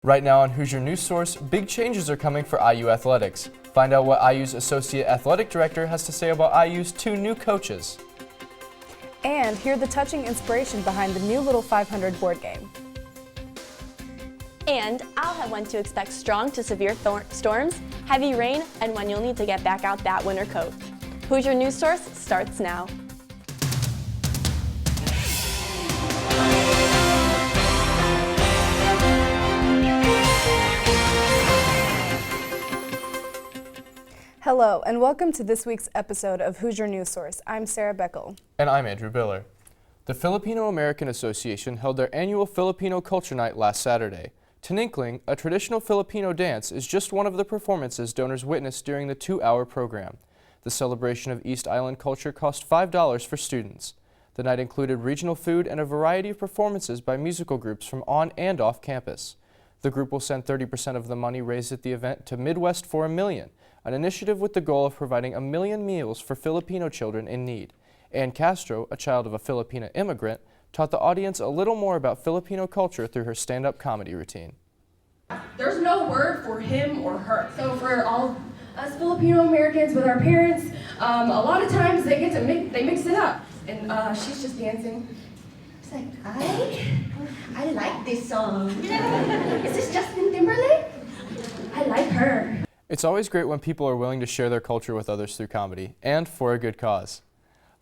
Right now on Hoosier News Source, big changes are coming for IU athletics. Find out what IU's Associate Athletic Director has to say about IU's two new coaches. And hear the touching inspiration behind the new Little 500 board game. And I'll have when to expect strong to severe storms, heavy rain, and when you'll need to get back out that winter coat. Hoosier News Source starts now. Hello, and welcome to this week's episode of Hoosier News Source. I'm Sarah Beckel. And I'm Andrew Biller. The Filipino American Association held their annual Filipino Culture Night last Saturday. Tininkling, a traditional Filipino dance, is just one of the performances donors witnessed during the 2-hour program. The celebration of East Island culture cost $5 for students. The night included regional food and a variety of performances by musical groups from on and off campus. The group will send 30% of the money raised at the event to Midwest for a Million, an initiative with the goal of providing 1 million meals for Filipino children in need. Ann Castro, a child of a Filipino immigrant, taught the audience a little more about Filipino culture through her stand-up comedy routine. There's no word for him or her. So for all us Filipino Americans with our parents, a lot of times they mix it up. And she's just dancing. It's like, I like this song. Is this Justin Timberlake? I like her. It's always great when people are willing to share their culture with others through comedy, and for a good cause.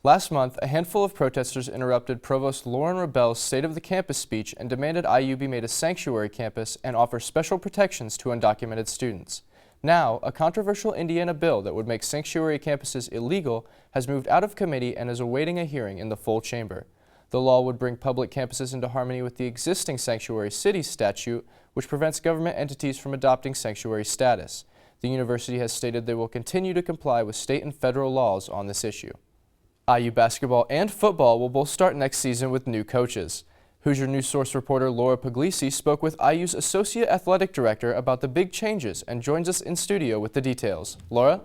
Last month, a handful of protesters interrupted Provost Lauren Rebel's State of the Campus speech and demanded IU be made a sanctuary campus and offer special protections to undocumented students. Now, a controversial Indiana bill that would make sanctuary campuses illegal has moved out of committee and is awaiting a hearing in the full chamber. The law would bring public campuses into harmony with the existing sanctuary cities statute, which prevents government entities from adopting sanctuary status. The university has stated they will continue to comply with state and federal laws on this issue. IU basketball and football will both start next season with new coaches. Hoosier News Source reporter Laura Puglisi spoke with IU's Associate Athletic Director about the big changes and joins us in studio with the details. Laura?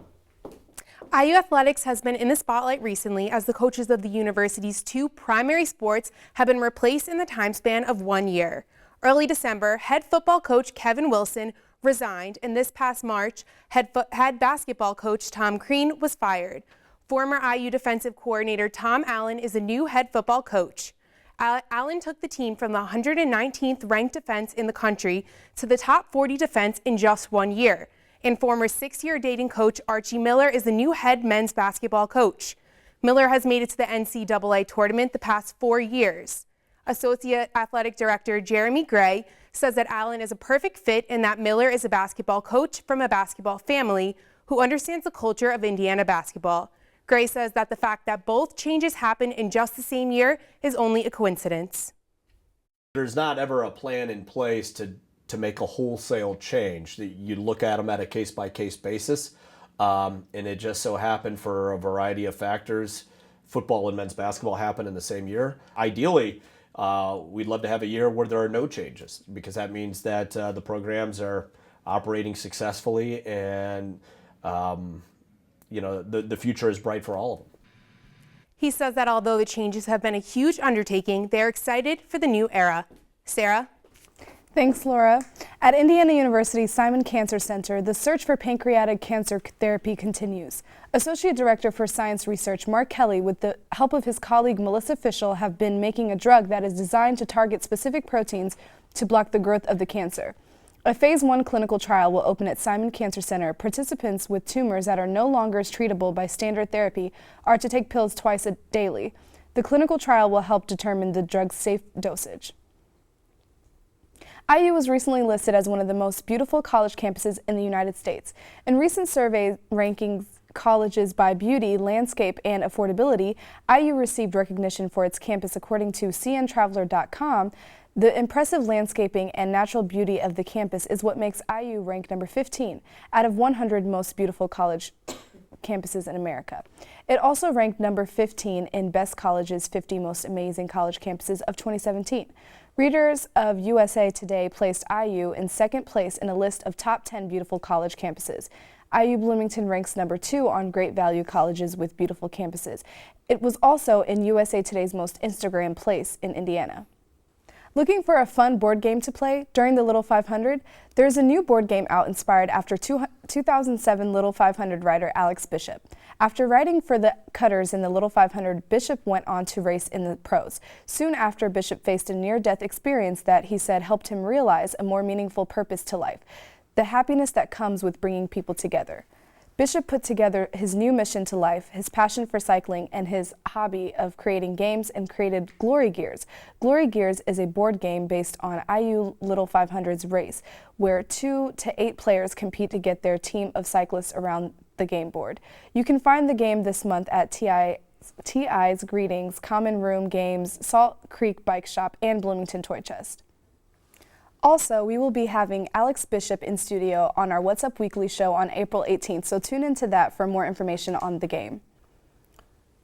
IU Athletics has been in the spotlight recently as the coaches of the university's two primary sports have been replaced in the time span of 1 year. Early December, head football coach Kevin Wilson resigned, and this past March, head basketball coach Tom Crean was fired. Former IU defensive coordinator Tom Allen is a new head football coach. Allen took the team from the 119th ranked defense in the country to the top 40 defense in just 1 year. And former 6-year dating coach Archie Miller is the new head men's basketball coach. Miller has made it to the NCAA tournament the past 4 years. Associate Athletic Director Jeremy Gray says that Allen is a perfect fit and that Miller is a basketball coach from a basketball family who understands the culture of Indiana basketball. Gray says that the fact that both changes happened in just the same year is only a coincidence. There's not ever a plan in place to make a wholesale change. You look at them at a case-by-case basis, and it just so happened for a variety of factors, football and men's basketball happened in the same year. Ideally, we'd love to have a year where there are no changes, because that means that the programs are operating successfully and the future is bright for all of them. He says that although the changes have been a huge undertaking, they're excited for the new era. Sarah? Thanks, Laura. At Indiana University's Simon Cancer Center, the search for pancreatic cancer therapy continues. Associate Director for Science Research Mark Kelly, with the help of his colleague Melissa Fischel, have been making a drug that is designed to target specific proteins to block the growth of the cancer. A Phase 1 clinical trial will open at Simon Cancer Center. Participants with tumors that are no longer treatable by standard therapy are to take pills twice daily. The clinical trial will help determine the drug's safe dosage. IU was recently listed as one of the most beautiful college campuses in the United States. In recent surveys ranking colleges by beauty, landscape, and affordability, IU received recognition for its campus according to cntraveler.com. The impressive landscaping and natural beauty of the campus is what makes IU rank number 15 out of 100 most beautiful college campuses in America. It also ranked number 15 in Best Colleges 50 Most Amazing College Campuses of 2017. Readers of USA Today placed IU in second place in a list of top 10 beautiful college campuses. IU Bloomington ranks number 2 on Great Value Colleges with Beautiful Campuses. It was also in USA Today's Most Instagram Place in Indiana. Looking for a fun board game to play during the Little 500? There's a new board game out inspired after 2007 Little 500 rider Alex Bishop. After riding for the Cutters in the Little 500, Bishop went on to race in the pros. Soon after, Bishop faced a near-death experience that he said helped him realize a more meaningful purpose to life, the happiness that comes with bringing people together. Bishop put together his new mission to life, his passion for cycling, and his hobby of creating games and created Glory Gears. Glory Gears is a board game based on IU Little 500's race, where 2 to 8 players compete to get their team of cyclists around the game board. You can find the game this month at TI's Greetings, Common Room Games, Salt Creek Bike Shop, and Bloomington Toy Chest. Also, we will be having Alex Bishop in studio on our What's Up Weekly show on April 18th, so tune into that for more information on the game.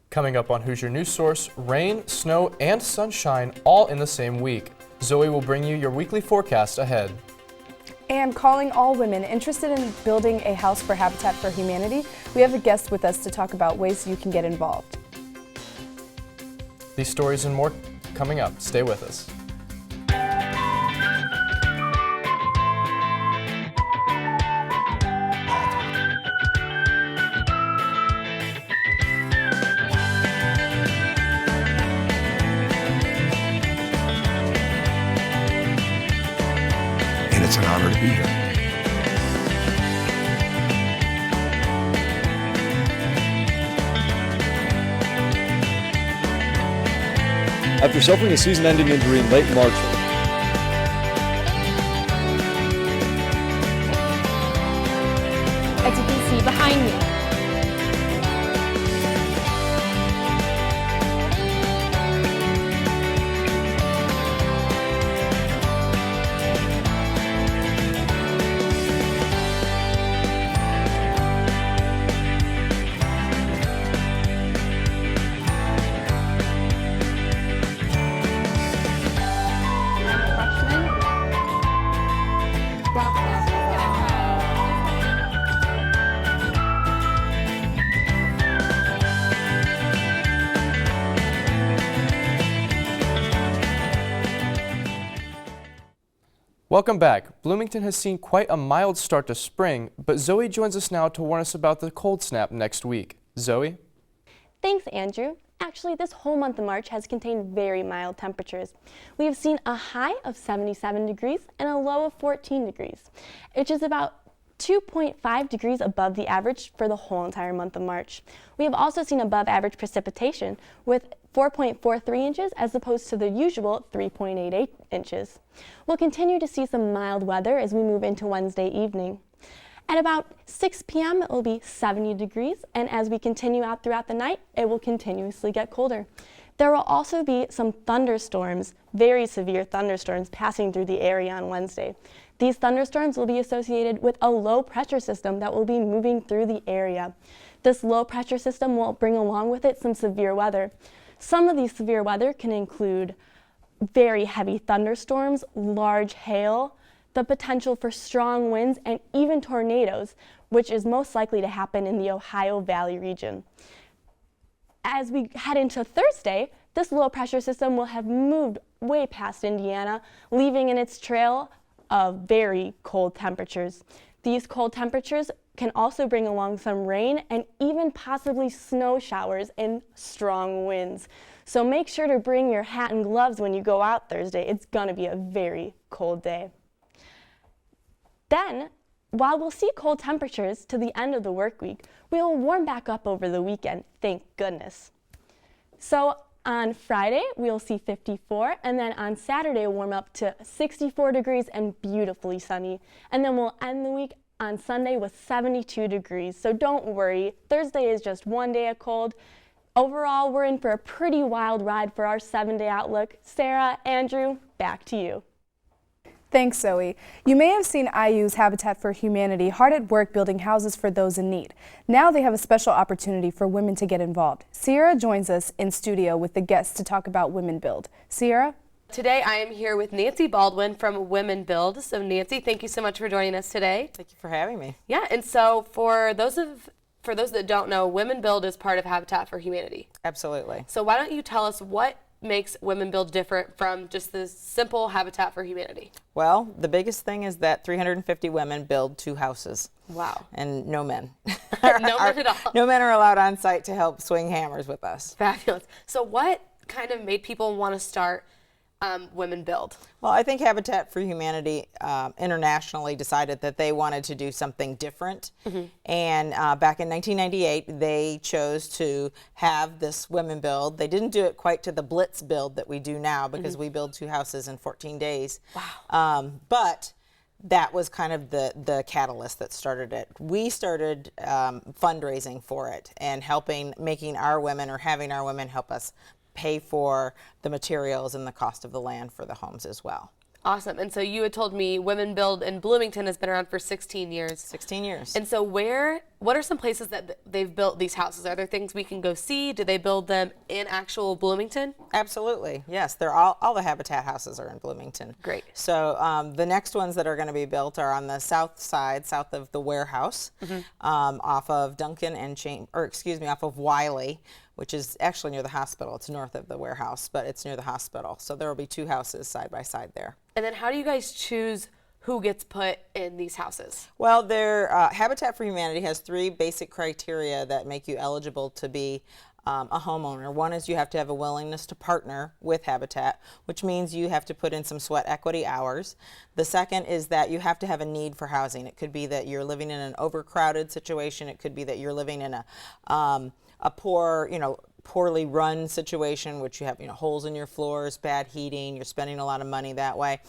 Coming up on Hoosier News Source, rain, snow, and sunshine all in the same week. Zoe will bring you your weekly forecast ahead. And calling all women interested in building a house for Habitat for Humanity, we have a guest with us to talk about ways you can get involved. These stories and more coming up. Stay with us. It's an honor to be here. After suffering a season-ending injury in late March, as you can see behind me. Welcome back. Bloomington has seen quite a mild start to spring, but Zoe joins us now to warn us about the cold snap next week. Zoe? Thanks, Andrew. Actually, this whole month of March has contained very mild temperatures. We have seen a high of 77 degrees and a low of 14 degrees, which is about 2.5 degrees above the average for the whole entire month of March. We have also seen above average precipitation with 4.43 inches as opposed to the usual 3.88 inches. We'll continue to see some mild weather as we move into Wednesday evening. At about 6 p.m. it will be 70 degrees, and as we continue out throughout the night, it will continuously get colder. There will also be some thunderstorms, very severe thunderstorms, passing through the area on Wednesday. These thunderstorms will be associated with a low pressure system that will be moving through the area. This low pressure system will bring along with it some severe weather. Some of these severe weather can include very heavy thunderstorms, large hail, the potential for strong winds, and even tornadoes, which is most likely to happen in the Ohio Valley region. As we head into Thursday, this low pressure system will have moved way past Indiana, leaving in its trail of very cold temperatures. These cold temperatures can also bring along some rain and even possibly snow showers and strong winds. So make sure to bring your hat and gloves when you go out Thursday. It's gonna be a very cold day. Then, while we'll see cold temperatures to the end of the work week, we'll warm back up over the weekend, thank goodness. So on Friday, we'll see 54, and then on Saturday, we'll warm up to 64 degrees and beautifully sunny. And then we'll end the week on Sunday with 72 degrees. So don't worry, Thursday is just one day of cold. Overall, we're in for a pretty wild ride for our 7-day outlook. Sarah, Andrew, back to you. Thanks, Zoe. You may have seen IU's Habitat for Humanity hard at work building houses for those in need. Now they have a special opportunity for women to get involved. Sierra joins us in studio with the guests to talk about Women Build. Sierra? Today I am here with Nancy Baldwin from Women Build. So Nancy, thank you so much for joining us today. Thank you for having me. Yeah, and so for those that don't know, Women Build is part of Habitat for Humanity. Absolutely. So why don't you tell us what makes Women Build different from just the simple Habitat for Humanity? Well, the biggest thing is that 350 women build 2 houses. Wow. And no men. No men at all. No men are allowed on site to help swing hammers with us. Fabulous. So what kind of made people want to start Women Build? Well, I think Habitat for Humanity internationally decided that they wanted to do something different. And back in 1998, they chose to have this Women Build. They didn't do it quite to the blitz build that we do now, because we build 2 houses in 14 days. Wow. But that was kind of the catalyst that started it. We started fundraising for it and making our women, or having our women help us pay for the materials and the cost of the land for the homes as well. Awesome. And so you had told me Women Build in Bloomington has been around for 16 years. 16 years. And so what are some places that they've built these houses? Are there things we can go see? Do they build them in actual Bloomington? Absolutely. Yes, they're all the Habitat houses are in Bloomington. Great. So the next ones that are going to be built are on the south side, south of the warehouse, off of Duncan and off of Wiley, which is actually near the hospital. It's north of the warehouse, but it's near the hospital. So there will be 2 houses side by side there. And then how do you guys choose who gets put in these houses? Well, Habitat for Humanity has 3 basic criteria that make you eligible to be a homeowner. One is you have to have a willingness to partner with Habitat, which means you have to put in some sweat equity hours. The second is that you have to have a need for housing. It could be that you're living in an overcrowded situation. It could be that you're living in a poorly run situation, which you have holes in your floors, bad heating, you're spending a lot of money that way.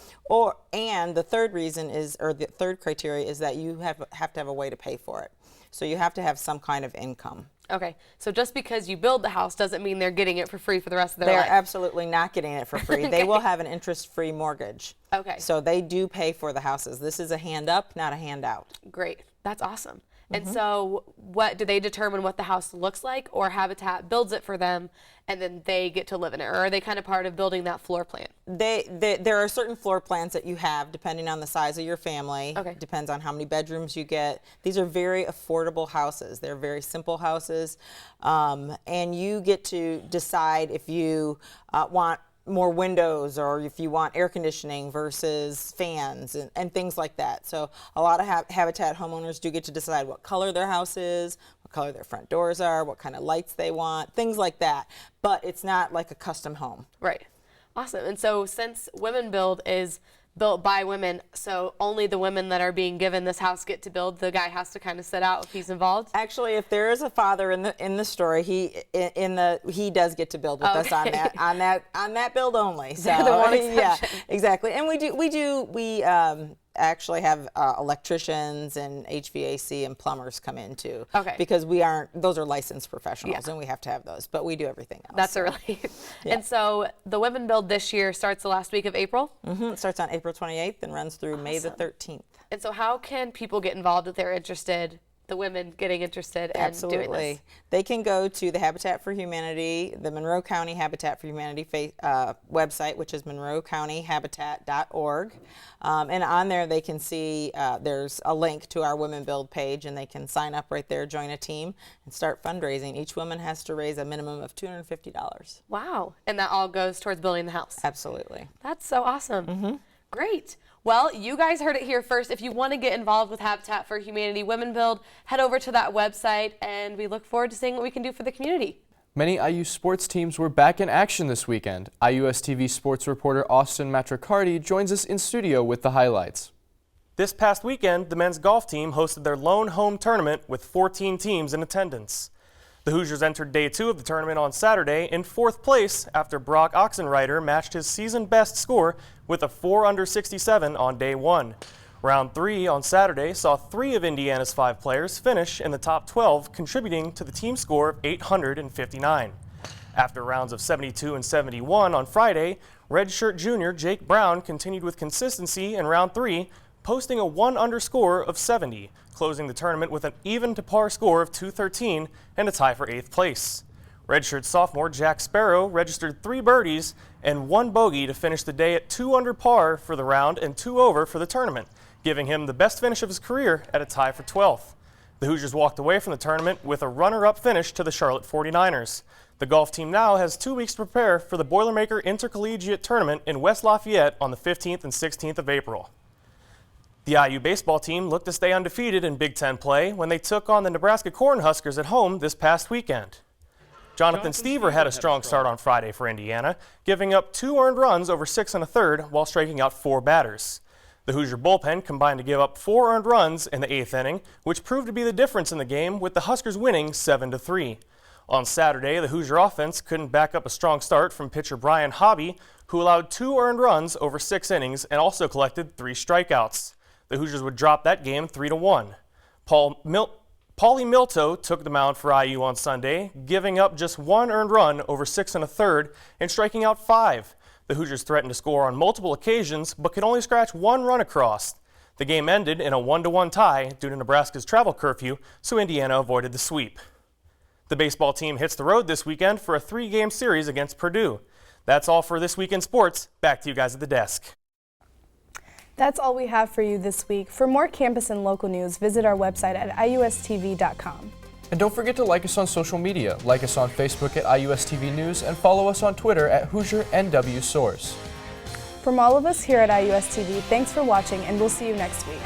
And the third reason is, or the third criteria is that you have to have a way to pay for it. So you have to have some kind of income. Okay, so just because you build the house doesn't mean they're getting it for free for the rest of their life. They're absolutely not getting it for free. They will have an interest-free mortgage. Okay. So they do pay for the houses. This is a hand up, not a handout. Great, that's awesome. And so what do they determine what the house looks like, or Habitat builds it for them and then they get to live in it? Or are they kind of part of building that floor plan? There are certain floor plans that you have depending on the size of your family. Okay. Depends on how many bedrooms you get. These are very affordable houses. They're very simple houses. And you get to decide if you want more windows, or if you want air conditioning versus fans and things like that. So a lot of Habitat homeowners do get to decide what color their house is, what color their front doors are, what kind of lights they want, things like that. But it's not like a custom home. Right. Awesome. And so since Women Build is built by women, so only the women that are being given this house get to build. The guy has to kind of sit out if he's involved. Actually, if there is a father in the story, he does get to build with us on that build only. So the one yeah, exception. exactly. And we actually have electricians and HVAC and plumbers come in too. Okay. Because those are licensed professionals, and we have to have those, but we do everything else. That's a relief. Yeah. And so the Women Build this year starts the last week of April? It starts on April 28th and runs through May the 13th. And so how can people get involved if they're interested, the women getting interested in doing this? They can go to the Habitat for Humanity, the Monroe County Habitat for Humanity website, which is monroecountyhabitat.org. And on there they can see there's a link to our Women Build page, and they can sign up right there, join a team, and start fundraising. Each woman has to raise a minimum of $250. Wow. And that all goes towards building the house? Absolutely. That's so awesome. Great. Well, you guys heard it here first. If you want to get involved with Habitat for Humanity Women Build, head over to that website, and we look forward to seeing what we can do for the community. Many IU sports teams were back in action this weekend. IUS-TV sports reporter Austin Matricardi joins us in studio with the highlights. This past weekend, the men's golf team hosted their lone home tournament with 14 teams in attendance. The Hoosiers entered day 2 of the tournament on Saturday in 4th place after Brock Oxenreiter matched his season best score with a 4 under 67 on day 1. Round 3 on Saturday saw 3 of Indiana's 5 players finish in the top 12, contributing to the team score of 859. After rounds of 72 and 71 on Friday, redshirt junior Jake Brown continued with consistency in round 3, posting a 1 under score of 70, closing the tournament with an even to par score of 213 and a tie for 8th place. Redshirt sophomore Jack Sparrow registered 3 birdies and 1 bogey to finish the day at 2 under par for the round and 2 over for the tournament, giving him the best finish of his career at a tie for 12th. The Hoosiers walked away from the tournament with a runner-up finish to the Charlotte 49ers. The golf team now has 2 weeks to prepare for the Boilermaker Intercollegiate Tournament in West Lafayette on the 15th and 16th of April. The IU baseball team looked to stay undefeated in Big Ten play when they took on the Nebraska Cornhuskers at home this past weekend. Jonathan Stever had a strong start on Friday for Indiana, giving up 2 earned runs over 6 1/3 while striking out 4 batters. The Hoosier bullpen combined to give up 4 earned runs in the 8th inning, which proved to be the difference in the game, with the Huskers winning 7-3. On Saturday, the Hoosier offense couldn't back up a strong start from pitcher Brian Hobby, who allowed 2 earned runs over 6 innings and also collected 3 strikeouts. The Hoosiers would drop that game 3-1. Paulie Milto took the mound for IU on Sunday, giving up just 1 earned run over 6 1/3 and striking out 5. The Hoosiers threatened to score on multiple occasions, but could only scratch 1 run across. The game ended in a 1-1 tie due to Nebraska's travel curfew, so Indiana avoided the sweep. The baseball team hits the road this weekend for a 3-game series against Purdue. That's all for This Week in Sports. Back to you guys at the desk. That's all we have for you this week. For more campus and local news, visit our website at iustv.com. And don't forget to like us on social media. Like us on Facebook at IUSTV News and follow us on Twitter at Hoosier NW Source. From all of us here at IUSTV, thanks for watching, and we'll see you next week.